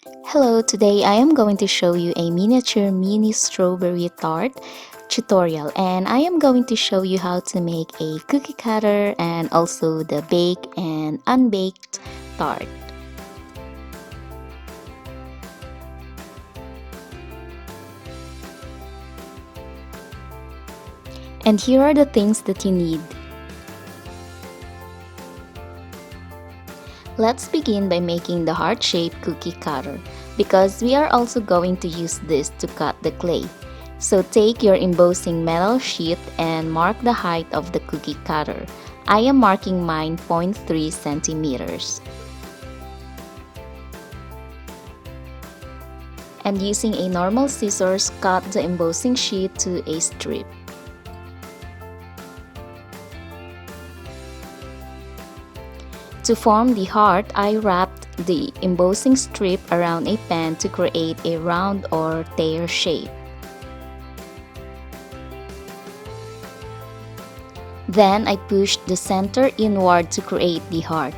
Hello, today I am going to show you a miniature mini strawberry tart tutorial, and I am going to show you how to make a cookie cutter and also the baked and unbaked tart. And here are the things that you need. Let's begin by making the heart-shaped cookie cutter because we are also going to use this to cut the clay. So take your embossing metal sheet and mark the height of the cookie cutter. I am marking mine 0.3 centimeters. And using a normal scissors, cut the embossing sheet to a strip. To form the heart, I wrapped the embossing strip around a pen to create a round or tear shape. Then I pushed the center inward to create the heart,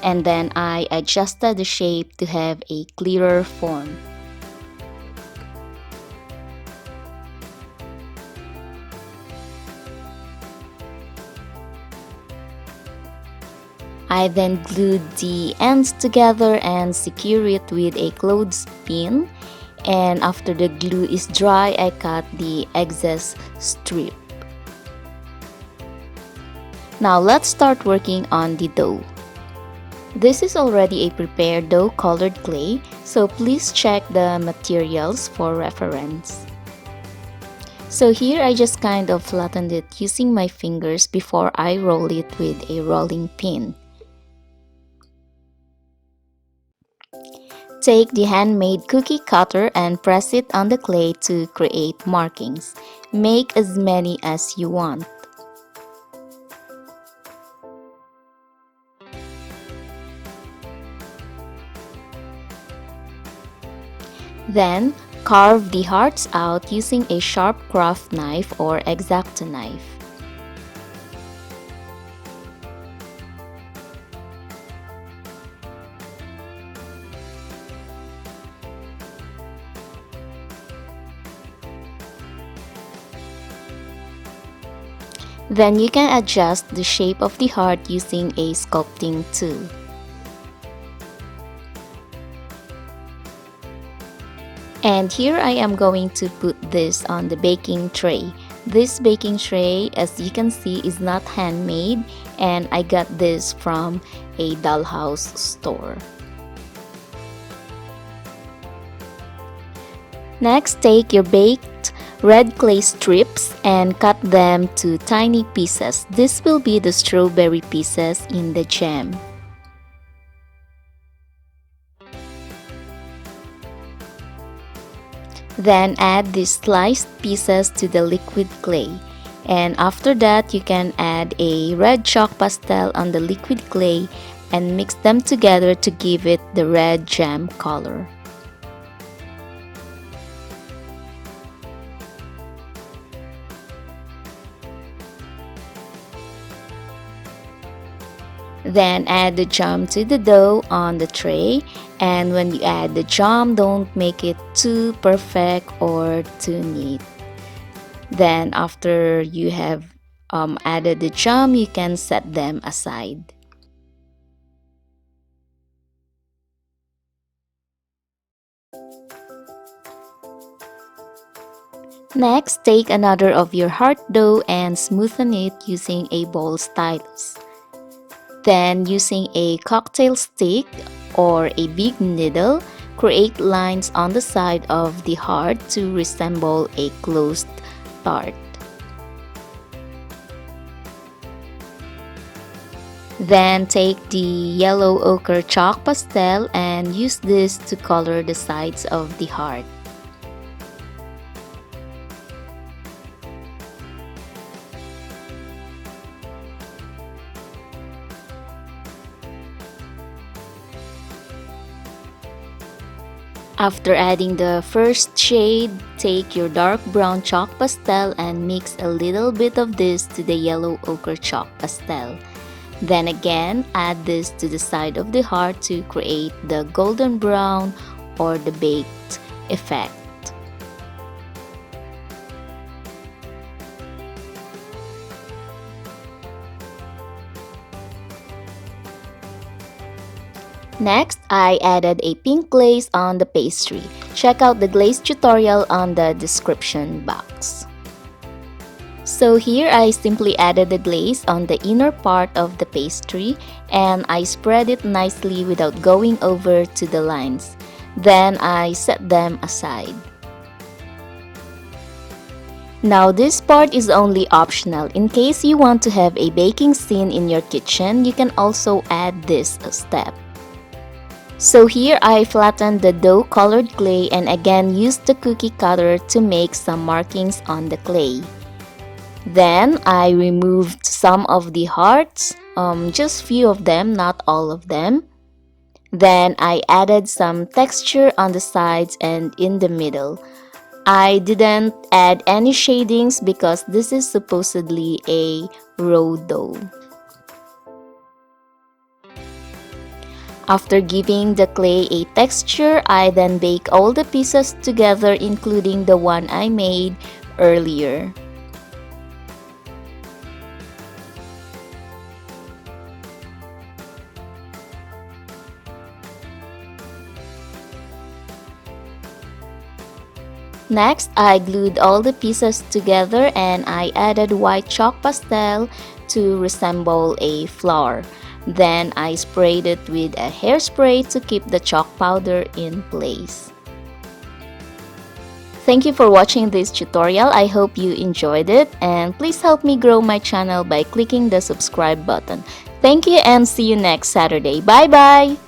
and then I adjusted the shape to have a clearer form. I then glued the ends together and secure it with a clothespin, and after the glue is dry, I cut the excess strip. Now let's start working on the dough. This is already a prepared dough colored clay, so please check the materials for reference. So here I just kind of flattened it using my fingers before I roll it with a rolling pin. Take the handmade cookie cutter and press it on the clay to create markings. Make as many as you want. Then, carve the hearts out using a sharp craft knife or X-Acto knife. Then you can adjust the shape of the heart using a sculpting tool. And here I am going to put this on the baking tray. This baking tray, as you can see, is not handmade, and I got this from a dollhouse store. Next, take your baked red clay strips and cut them to tiny pieces. This will be the strawberry pieces in the jam. Then add these sliced pieces to the liquid clay. And after that, you can add a red chalk pastel on the liquid clay and mix them together to give it the red jam color. Then add the jam to the dough on the tray, and when you add the jam, don't make it too perfect or too neat. Then after you have added the jam, you can set them aside. Next, take another of your heart dough and smoothen it using a ball stylus. Then, using a cocktail stick or a big needle, create lines on the side of the heart to resemble a closed tart. Then take the yellow ochre chalk pastel and use this to color the sides of the heart. After adding the first shade, take your dark brown chalk pastel and mix a little bit of this to the yellow ochre chalk pastel. Then again, add this to the side of the heart to create the golden brown or the baked effect. Next, I added a pink glaze on the pastry. Check out the glaze tutorial on the description box. So here I simply added the glaze on the inner part of the pastry and I spread it nicely without going over to the lines. Then I set them aside. Now this part is only optional. In case you want to have a baking scene in your kitchen, you can also add this step. So here I flattened the dough colored clay and again used the cookie cutter to make some markings on the clay. Then I removed some of the hearts, just few of them, not all of them. Then I added some texture on the sides and in the middle. I didn't add any shadings because this is supposedly a raw dough. After giving the clay a texture, I then bake all the pieces together including the one I made earlier. Next, I glued all the pieces together and I added white chalk pastel to resemble a flower. Then I sprayed it with a hairspray to keep the chalk powder in place. Thank you for watching this tutorial. I hope you enjoyed it and please help me grow my channel by clicking the subscribe button. Thank you and see you next Saturday. Bye bye!